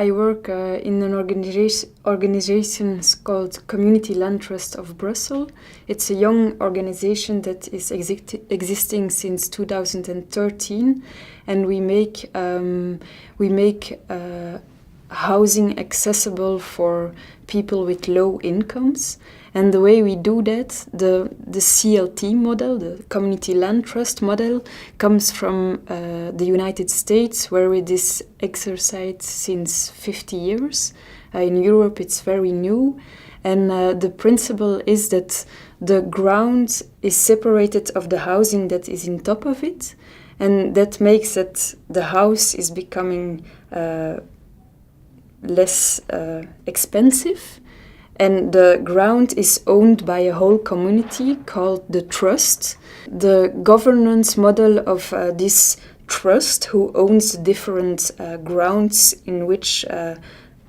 I work in an organization called Community Land Trust of Brussels. It's a young organization that is existing since 2013, and we make housing accessible for people with low incomes. And the way we do that, the CLT model, the Community Land Trust model, comes from the United States, where it is exercised since 50 years. In Europe, it's very new. And the principle is that the ground is separated of the housing that is in top of it. And that makes that the house is becoming less expensive. And the ground is owned by a whole community called the trust. The governance model of this trust, who owns the different grounds in which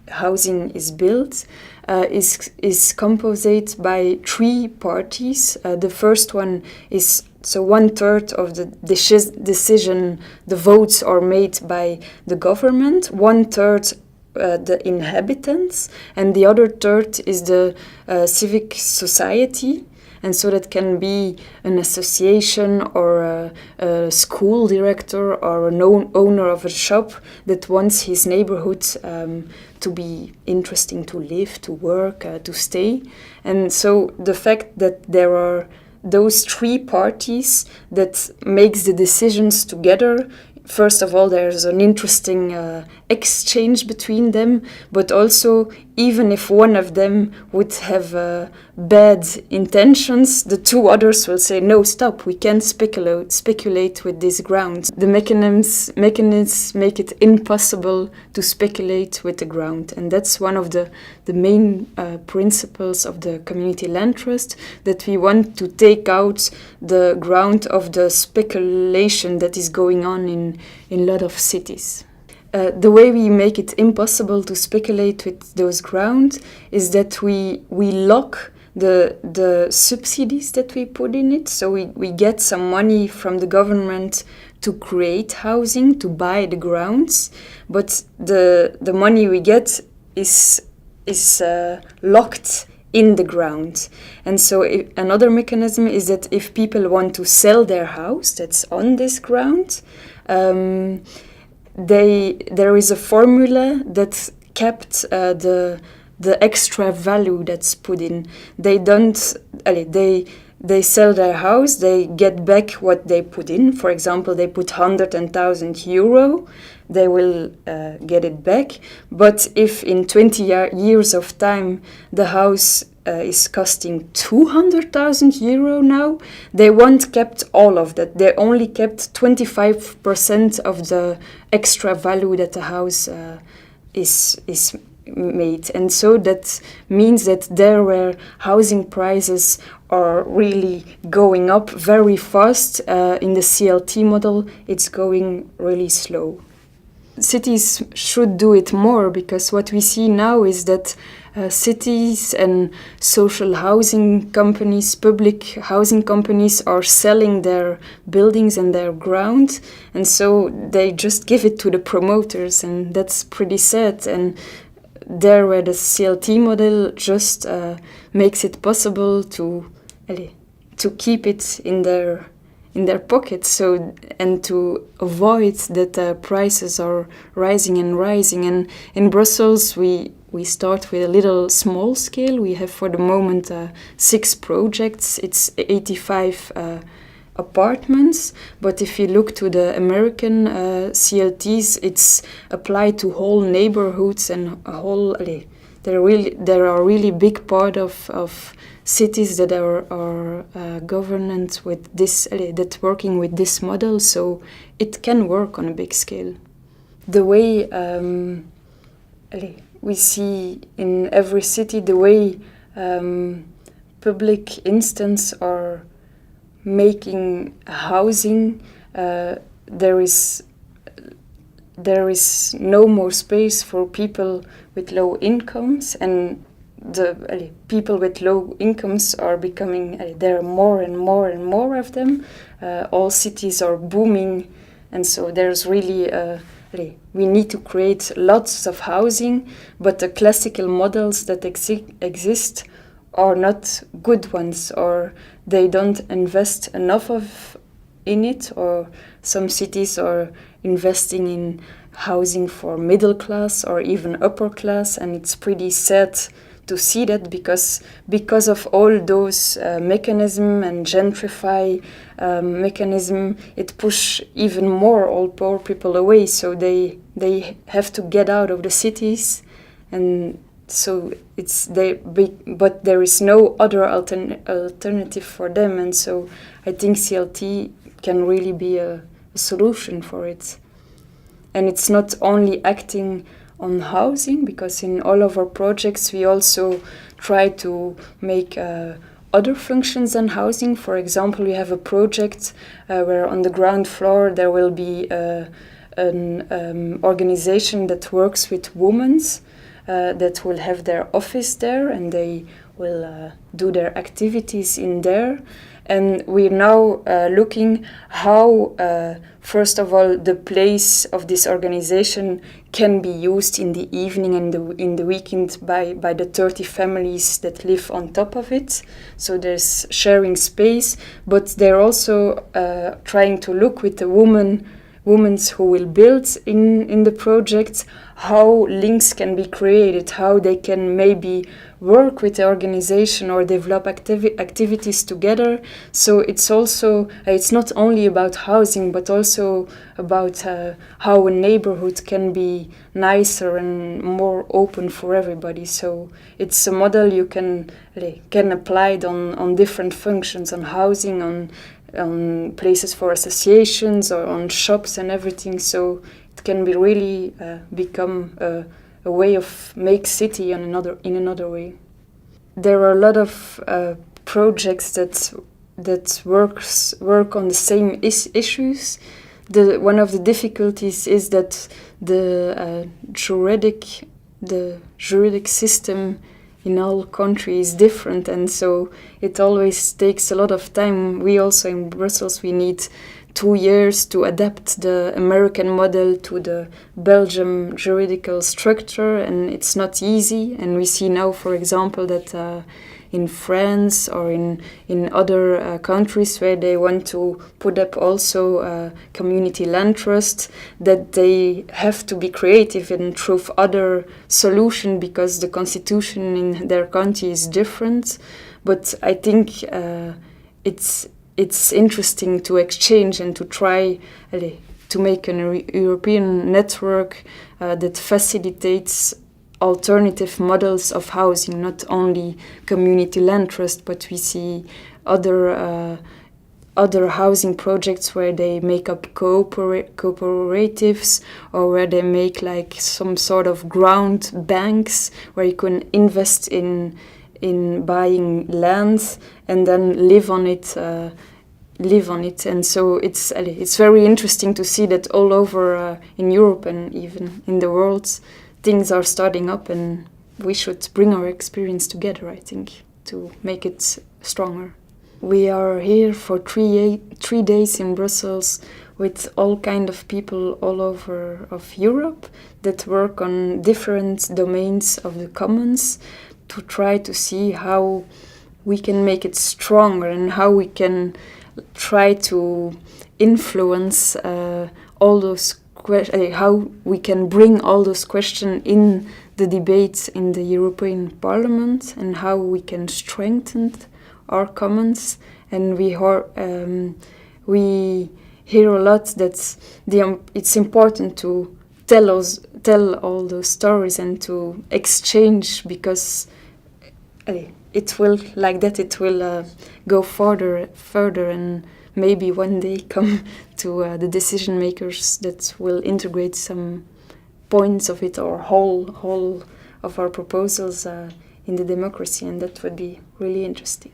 housing is built, is composed by three parties. The first one is, so 1/3 of the decision, the votes are made by the government, 1/3 the inhabitants, and the other third is the civic society. And so that can be an association or a school director or an owner of a shop that wants his neighborhood to be interesting to live, to work, to stay. And so the fact that there are those three parties that makes the decisions together, first of all, there's an interesting exchange between them, but also, even if one of them would have bad intentions, the two others will say, no, stop, we can't speculate with this ground. The mechanisms make it impossible to speculate with the ground. And that's one of the main principles of the Community Land Trust, that we want to take out the ground of the speculation that is going on in a lot of cities. The way we make it impossible to speculate with those grounds is that we lock the subsidies that we put in it. So we get some money from the government to create housing, to buy the grounds, but the money we get is locked in the ground. And so another mechanism is that if people want to sell their house that's on this ground, there is a formula that kept the extra value that's put in. They sell their house, they get back what they put in. For example, they put 100,000 euro, they will get it back. But if in 20 years of time the house is costing 200,000 euro now, they won't kept all of that. They only kept 25% of the extra value that the house is made. And so that means that there where housing prices are really going up very fast, in the CLT model, it's going really slow. Cities should do it more, because what we see now is that cities and social housing companies, public housing companies, are selling their buildings and their ground, and so they just give it to the promoters, and that's pretty sad. And there where the CLT model just makes it possible to keep it in their pockets, so, and to avoid that prices are rising and rising. And in Brussels, we start with a little small scale. We have for the moment 6 projects. It's 85 apartments. But if you look to the American CLTs, it's applied to whole neighborhoods and a whole. There are really big part of cities that are governed with this, that working with this model. So it can work on a big scale. The way we see in every city, the way public instances are making housing, there is no more space for people with low incomes, and the people with low incomes are becoming, there are more and more and more of them. All cities are booming, and so there's really a we need to create lots of housing, but the classical models that exist are not good ones, or they don't invest enough in it, or some cities are investing in housing for middle class or even upper class, and it's pretty sad to see that because of all those mechanism and gentrify mechanism, it push even more all poor people away, so they have to get out of the cities, and so but there is no other alternative for them, and so I think CLT can really be a solution for it. And it's not only acting on housing, because in all of our projects we also try to make other functions than housing. For example, we have a project where on the ground floor there will be an organization that works with women that will have their office there, and they will do their activities in there. And we're now looking how, first of all, the place of this organization can be used in the evening and in the weekend by the 30 families that live on top of it. So there's sharing space, but they're also trying to look with the women who will build in the project, how links can be created, how they can maybe work with the organization or develop activities together. So it's also, it's not only about housing, but also about how a neighborhood can be nicer and more open for everybody. So it's a model you can apply it on different functions, on housing, on places for associations, or on shops and everything. So it can be really become a way of make city in another way. There are a lot of projects that work on the same issues. One of the difficulties is that the juridic system in all countries is different, and so it always takes a lot of time. We also in Brussels, we need 2 years to adapt the American model to the Belgium juridical structure, and it's not easy. And we see now, for example, that in France or in other countries where they want to put up also community land trust, that they have to be creative and through other solutions because the constitution in their country is different. But I think it's interesting to exchange and to try to make an European network that facilitates alternative models of housing, not only community land trust, but we see other housing projects where they make up cooperatives, or where they make like some sort of ground banks where you can invest in buying land and then live on it. And so it's very interesting to see that all over in Europe and even in the world, things are starting up, and we should bring our experience together, I think, to make it stronger. We are here for 3 days in Brussels with all kind of people all over of Europe that work on different domains of the commons, to try to see how we can make it stronger and how we can try to influence all those how we can bring all those questions in the debates in the European Parliament, and how we can strengthen our commons. And we hear a lot that it's important to tell all those stories and to exchange, because it will go further, and maybe one day come to the decision makers that will integrate some points of it, or whole of our proposals in the democracy, and that would be really interesting.